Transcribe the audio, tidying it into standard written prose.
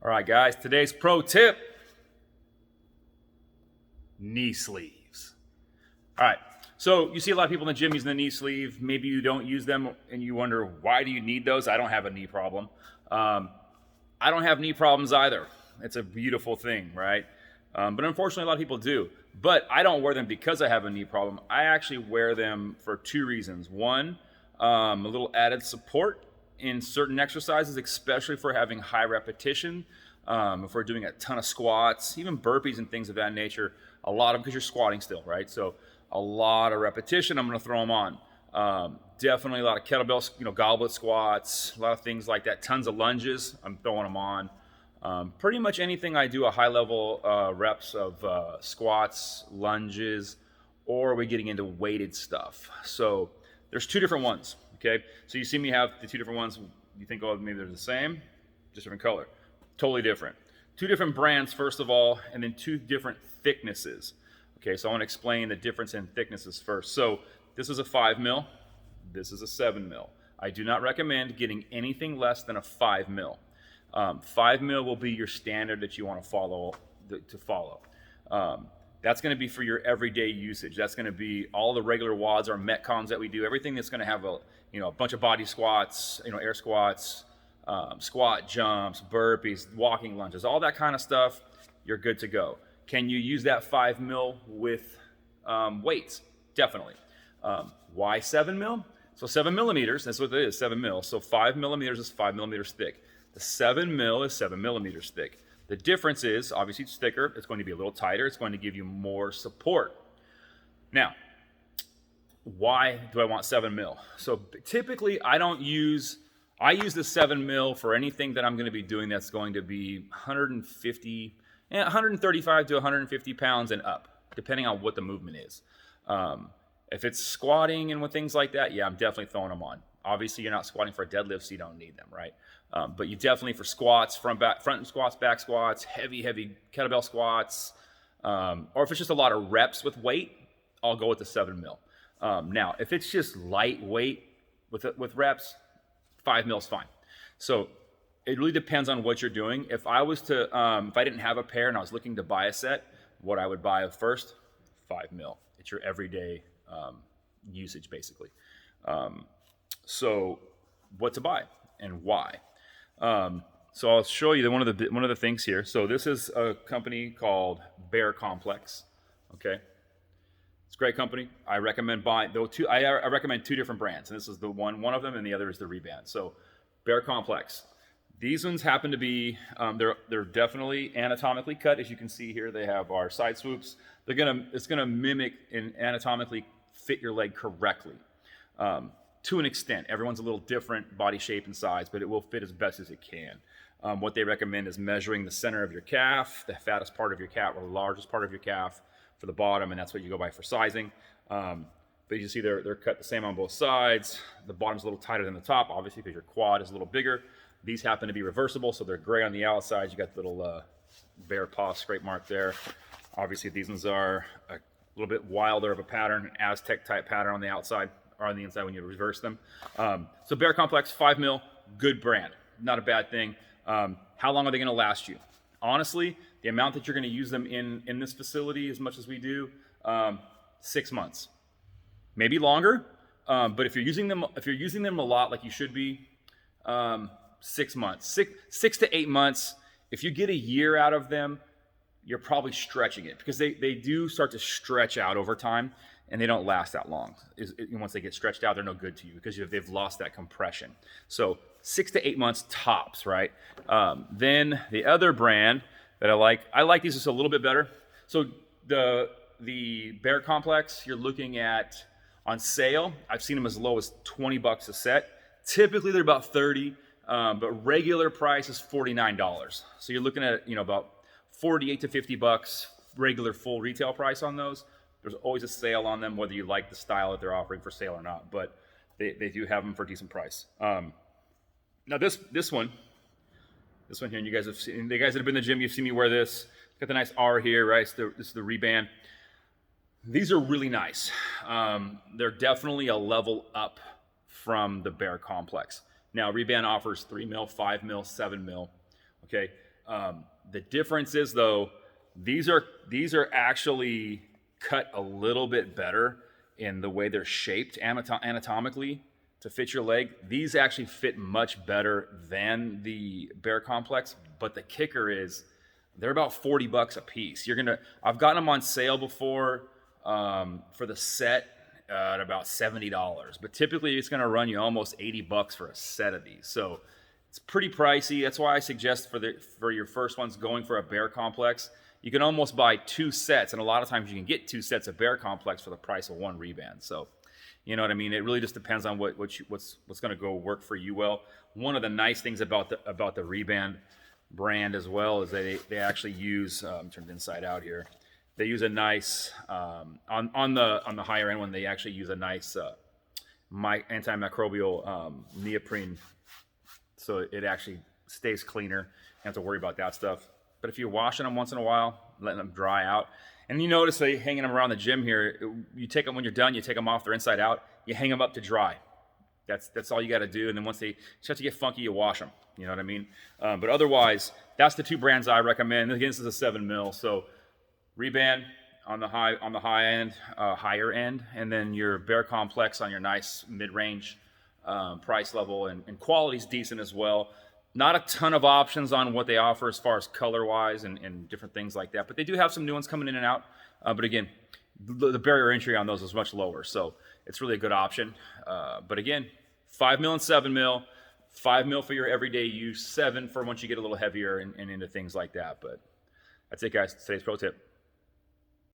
All right, guys, today's pro tip, knee sleeves. All right, so you see a lot of people in the gym using the knee sleeve. Maybe you don't use them and you wonder, why do you need those? I don't have a knee problem. I don't have knee problems either. It's a beautiful thing, right? But unfortunately, a lot of people do. But I don't wear them because I have a knee problem. I actually wear them for two reasons. One, a little added support in certain exercises, especially for having high repetition. If we're doing a ton of squats, even burpees and things of that nature, a lot of them because you're squatting still, right? So a lot of repetition, I'm going to throw them on. Definitely a lot of kettlebell, goblet squats, a lot of things like that. Tons of lunges, I'm throwing them on. Pretty much anything I do a high level reps of squats, lunges, or we're getting into weighted stuff. So there's two different ones, okay? So you see me have the two different ones. You think, oh, maybe they're the same, just different color. Totally different. Two different brands, first of all, and then two different thicknesses. Okay, so I want to explain the difference in thicknesses first. So this is a 5 mil, this is a 7 mil. I do not recommend getting anything less than a 5 mil. 5 mil will be your standard that you want to follow. That's going to be for your everyday usage. That's going to be all the regular WODs or Metcons that we do. Everything that's going to have a bunch of body squats, air squats, squat jumps, burpees, walking lunges, all that kind of stuff. You're good to go. Can you use that 5 mil with weights? Definitely. Why 7 mil? So 7 millimeters, that's what it is, 7 mil. So 5 millimeters is 5 millimeters thick. The 7 mil is 7 millimeters thick. The difference is, obviously it's thicker, it's going to be a little tighter, it's going to give you more support. Now, why do I want 7 mil? So typically I use the 7 mil for anything that I'm going to be doing that's going to be 135 to 150 pounds and up, depending on what the movement is. If it's squatting and with things like that, yeah, I'm definitely throwing them on. Obviously, you're not squatting for a deadlift, so you don't need them, right? But you definitely, for squats, front squats, back squats, heavy kettlebell squats, or if it's just a lot of reps with weight, I'll go with the 7 mil. Now, if it's just lightweight with reps, 5 mil is fine. So it really depends on what you're doing. If I was to, if I didn't have a pair and I was looking to buy a set, what I would buy first, 5 mil. It's your everyday usage, basically. So what to buy and why? So I'll show you one of the things here. So this is a company called Bear Complex. Okay, it's a great company. I recommend buying though two. I recommend two different brands, and this is the one of them, and the other is the Reband. So Bear Complex. These ones happen to be they're definitely anatomically cut, as you can see here. They have our side swoops. It's gonna mimic and anatomically fit your leg correctly. To an extent. Everyone's a little different body shape and size, but it will fit as best as it can. What they recommend is measuring the center of your calf, the fattest part of your calf, or the largest part of your calf for the bottom, and that's what you go by for sizing. But you see they're cut the same on both sides. The bottom's a little tighter than the top, obviously, because your quad is a little bigger. These happen to be reversible, so they're gray on the outside. You got the little bear paw scrape mark there. Obviously, these ones are a little bit wilder of a pattern, an Aztec type pattern on the outside, or on the inside when you reverse them. So Bear Complex, 5 mil, good brand, not a bad thing. How long are they gonna last you? Honestly, the amount that you're gonna use them in this facility, as much as we do, 6 months, maybe longer. But if you're using them a lot, like you should be, 6 months, six to 8 months. If you get a year out of them, you're probably stretching it, because they do start to stretch out over time, and they don't last that long. Once they get stretched out, they're no good to you because they've lost that compression. So 6 to 8 months tops, right? Then the other brand that I like these just a little bit better. So the Bear Complex, you're looking at on sale. I've seen them as low as $20 a set. Typically they're about 30, but regular price is $49. So you're looking at about 48 to 50 bucks regular full retail price on those. There's always a sale on them, whether you like the style that they're offering for sale or not, but they do have them for a decent price. Now this one here, and you guys have seen, the guys that have been in the gym, you've seen me wear this. Got the nice R here, right? This is the Reband. These are really nice. They're definitely a level up from the Bear Complex. Now Reband offers 3 mil, 5 mil, 7 mil. Okay, The difference is though, these are actually cut a little bit better in the way they're shaped anatomically to fit your leg. These actually fit much better than the Bear Complex, but the kicker is they're about $40 a piece. I've gotten them on sale before for the set at about $70, but typically it's gonna run you almost $80 for a set of these. So it's pretty pricey. That's why I suggest for your first ones going for a Bear Complex, you can almost buy 2 sets, and a lot of times you can get 2 sets of Bear Complex for the price of 1 Reband. So, you know what I mean? It really just depends on what's going to go work for you well. One of the nice things about the Reband brand as well is they actually use turn it inside out here. They use a nice on the higher end one. They actually use a nice antimicrobial neoprene, so it actually stays cleaner. You don't have to worry about that stuff. But if you're washing them once in a while, letting them dry out, and you notice they hanging them around the gym here, you take them when you're done, you take them off, they're inside out, you hang them up to dry. That's all you got to do. And then once they start to get funky, you wash them. You know what I mean? But otherwise, that's the 2 brands I recommend. Again, this is a 7 mil, so Reband on the high end, higher end, and then your Bear Complex on your nice mid-range price level, and quality's decent as well. Not a ton of options on what they offer as far as color-wise and different things like that, but they do have some new ones coming in and out. But again, the barrier entry on those is much lower, so it's really a good option. But again, 5 mil and 7 mil, 5 mil for your everyday use, 7 for once you get a little heavier and into things like that. But that's it, guys. Today's pro tip.